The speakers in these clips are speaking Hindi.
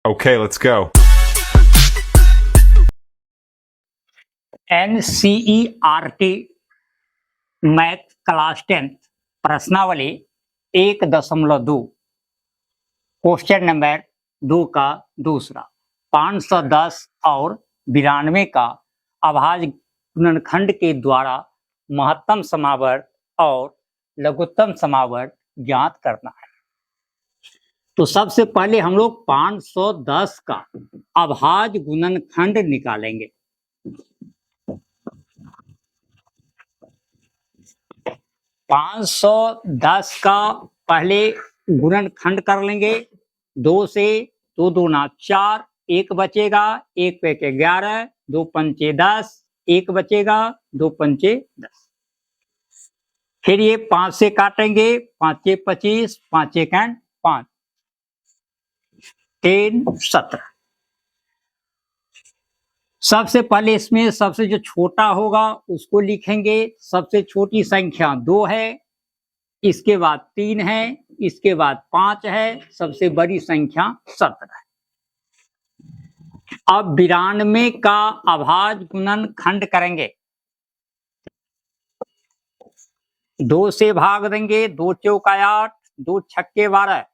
Okay, let's go. NCERT math class 10 प्रश्नावली 1.2 क्वेश्चन नंबर 2 का दूसरा 510 और 92 का अभाज्य गुणनखंड के द्वारा महत्तम समावर्त और लघुत्तम समावर्त ज्ञात करना है। तो सबसे पहले हम लोग 510 का अभाज्य गुणनखंड निकालेंगे। 510 का पहले गुणनखंड कर लेंगे। 2 से 2 दूना 4, 1 बचेगा, 1 पे के 11, 2 पंचे 10, 1 बचेगा, 2 पंचे 10। फिर ये 5 से काटेंगे, 5 25, 5 5, 3 17। सबसे पहले इसमें सबसे जो छोटा होगा उसको लिखेंगे। सबसे छोटी संख्या 2 है, इसके बाद 3 है, इसके बाद 5 है, सबसे बड़ी संख्या 17 है। अब 92 का अभाज्य गुणनखंड करेंगे। 2 से भाग देंगे, 2 चौका 8, 2 छक्के 12,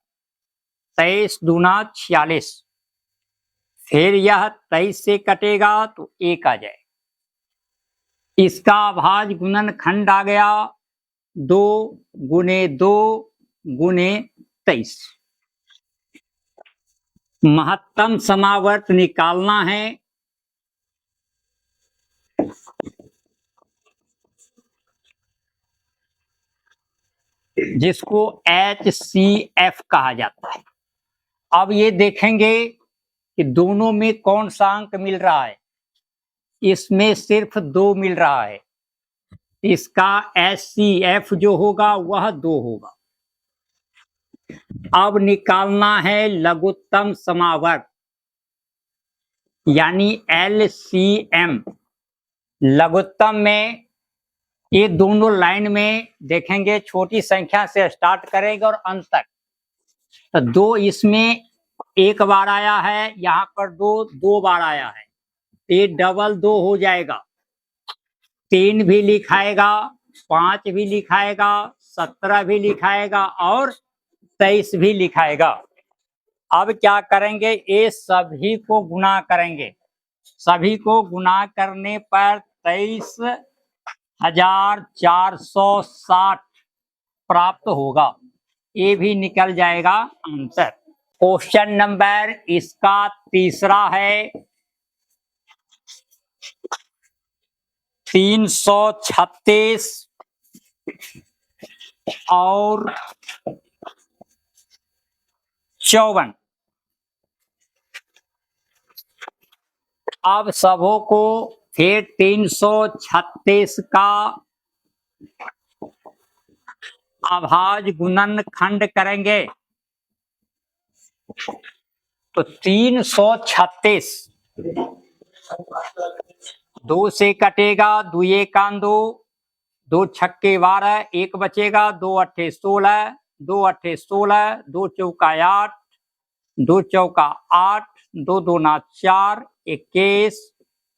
23 दूना 46। फिर यह 23 से कटेगा तो 1 आ जाए। इसका अभाज्य गुणनखंड आ गया 2 गुने 2 गुने 23। महत्तम समावर्त निकालना है। जिसको HCF कहा जाता है। अब ये देखेंगे कि दोनों में कौन सा अंक मिल रहा है। इसमें सिर्फ 2 मिल रहा है। इसका HCF जो होगा वह 2 होगा। अब निकालना है लघुत्तम समावर्त यानी LCM। लघुत्तम में ये दोनों लाइन में देखेंगे, छोटी संख्या से स्टार्ट करेंगे और अंत तक। तो 2 इसमें 1 बार आया है, यहाँ पर 2 बार आया है, ये डबल 2 हो जाएगा। 3 भी लिखाएगा, 5 भी लिखाएगा, 17 भी लिखाएगा और 23 भी लिखाएगा। अब क्या करेंगे, ये सभी को गुणा करेंगे। सभी को गुणा करने पर 23,460 प्राप्त होगा। ये भी निकल जाएगा आंसर। क्वेश्चन नंबर इसका तीसरा है 336 और 54। अब सबों को फिर 336 का अभाज्य गुणनखंड करेंगे। तो 336 2 से कटेगा, 2 1 2, 2 छक्के 12, 1 बचेगा, 2 अट्ठे 16, 2 अट्ठे 16, 2 चौका 8, 2 चौका 8, 2 दूना 4, 21,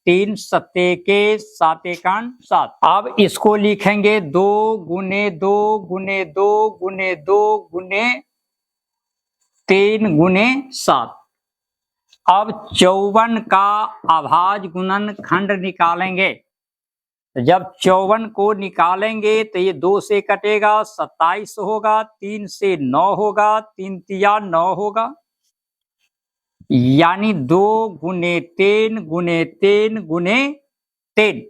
3 सत्ते 21, 7 1 7। अब इसको लिखेंगे 2 गुने 2 गुने 2 गुने 2 गुने 3 गुने 7। अब 54 का अभाज्य गुणनखंड निकालेंगे। जब 54 को निकालेंगे तो ये 2 से कटेगा, 27 होगा, 3 से 9 होगा, 3 तिया 9 होगा, यानी 2 गुने 3 गुने 3 गुने 3।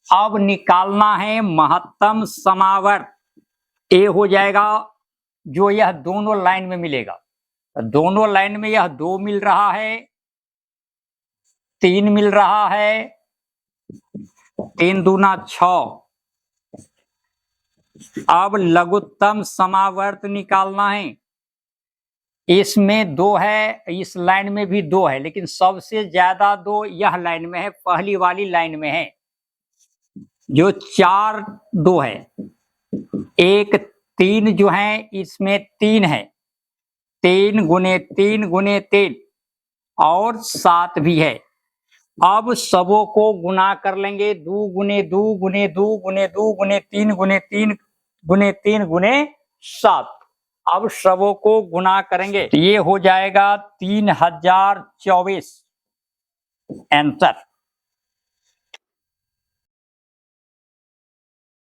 अब निकालना है महत्तम समावर्त। ए हो जाएगा जो यह दोनों लाइन में मिलेगा। दोनों लाइन में यह 2 मिल रहा है, 3 मिल रहा है, 3 दूना 6। अब लघुत्तम समावर्त निकालना है। इसमें 2 है, इस लाइन में भी 2 है, लेकिन सबसे ज्यादा 2 यह लाइन में है, पहली वाली लाइन में है। जो 4 2 है, 1 3 जो है इसमें 3 है, 3 गुने 3 गुने 3 और 7 भी है। अब सबों को गुना कर लेंगे, 2 गुने 2 गुने 2 गुने 2 गुने 3 गुने 3 गुने 3 गुने 7। अब सबों को गुना करेंगे तो ये हो जाएगा 3024 आंसर।